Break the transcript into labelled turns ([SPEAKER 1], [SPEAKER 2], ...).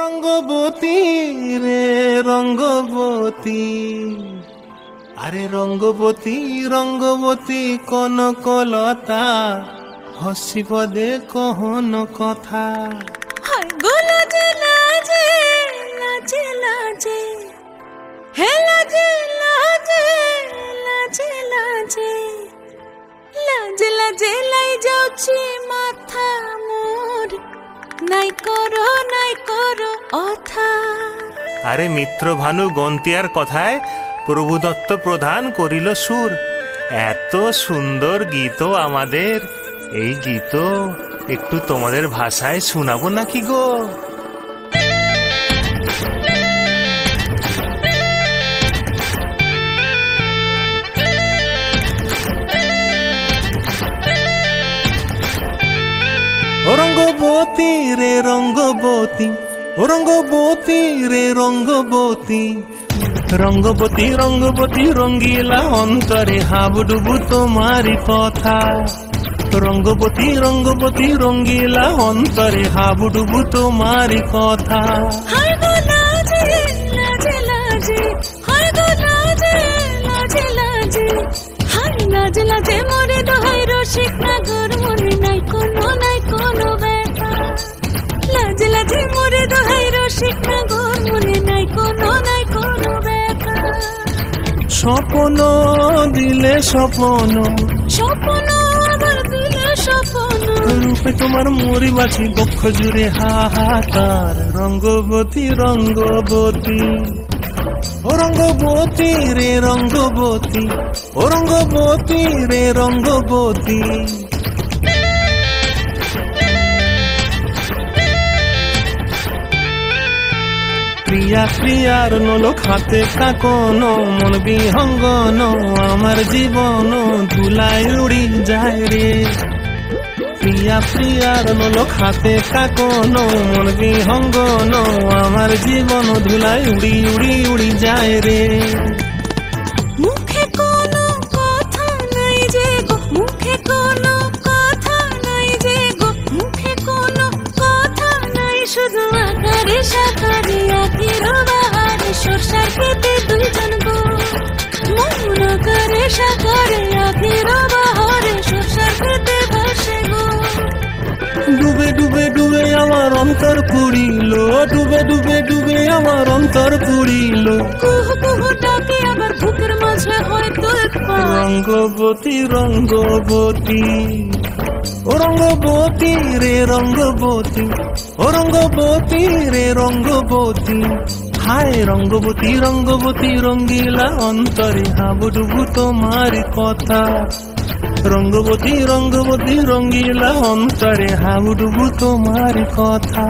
[SPEAKER 1] রঙ্গবতী রে রঙ্গবতী, আরে রঙ্গবতী রঙ্গবতী কনকলতা, হসি পদে কহন কথা।
[SPEAKER 2] হায় গো লাজে লাজে লাজে লাজে, হে লাজে লাজে লাজে লাজে, লাজে লাজে লাই যাଉଛି মাথা মোর, নাই করো অথা।
[SPEAKER 1] আরে মিত্র ভানু গন্তিয়ার কথায় প্রভু দত্ত প্রধান করিল সুর। এত সুন্দর গীত আমাদের, এই গীত একটু তোমাদের ভাষায় শোনাবো নাকি গো? ও রঙ্গবতী রে রঙ্গবতী, ও রঙ্গবতী রে রঙ্গবতী, রঙ্গবতী রঙ্গবতী রঙ্গিলা অন্তরে হাবুডুবু তোমারি কথা। রঙ্গবতী রঙ্গবতী রঙ্গিলা অন্তরে হাবুডুবু তোমারি কথা।
[SPEAKER 2] হায় গো লাজে লাজে লাজে, হায় গো লাজে লাজে লাজে, হায় লাজে লাজে মোরে দোহাই রসিক নাগর, মনে নাই কোনো ব্যথা। লাজে লাজে মোরে দোহাই রসিক নাগর, মনে নাই কোনো ব্যথা।
[SPEAKER 1] স্বপ্ন দিলে স্বপ্ন,
[SPEAKER 2] স্বপ্ন আবার দিলে স্বপ্ন,
[SPEAKER 1] রূপে তোমার মরি বাছি বক্ষ জুড়ে হাহাকার। রঙ্গবতী রঙ্গবতী, ও রঙ্গবতী রে রঙ্গবতী, ও রঙ্গবতী রে রঙ্গবতী। প্রিয়া প্রিয়ার নলো খাতে কাকন, মন বিহঙ্গন আমার জীবন ধুলায় উড়ি যায় রে। প্রিয়া প্রিয়ার নলো খাতে কাকন, মন বিহঙ্গন আমার জীবন ধুলায় উড়ি উড়ি উড়ি যায় রে।
[SPEAKER 2] মুখে কোনো কথা নাই যে গো, মুখে কোনো কথা নাই যে গো, মুখে কোনো কথা নাই, শুধু আকারে সাকারে আখির বাহারে সরষার খেতে দুইজন গো। মন আকারে সাকারে আখির বাহারে সরষার খেতে ভাসে গো।
[SPEAKER 1] ডুবে ডুবে ডুবে আমার অন্তর পুড়িল, ডুবে ডুবে ডুবে আমার অন্তর পুড়িল।
[SPEAKER 2] কুহু কুহু ডাকে আবার বুকের মাঝে হয়তো একবার।
[SPEAKER 1] রঙ্গবতী রঙ্গবতী, ও রঙ্গবতী রে রঙ্গবতী, ও রঙ্গবতী রে রঙ্গবতী। হায় রঙ্গবতী রঙ্গবতী রঙ্গিলা অন্তরে হাবুডুবু তোমারি কথা। রঙ্গবতী রঙ্গবতী রঙ্গিলা অন্তরে হাবুডুবু তোমারি কথা।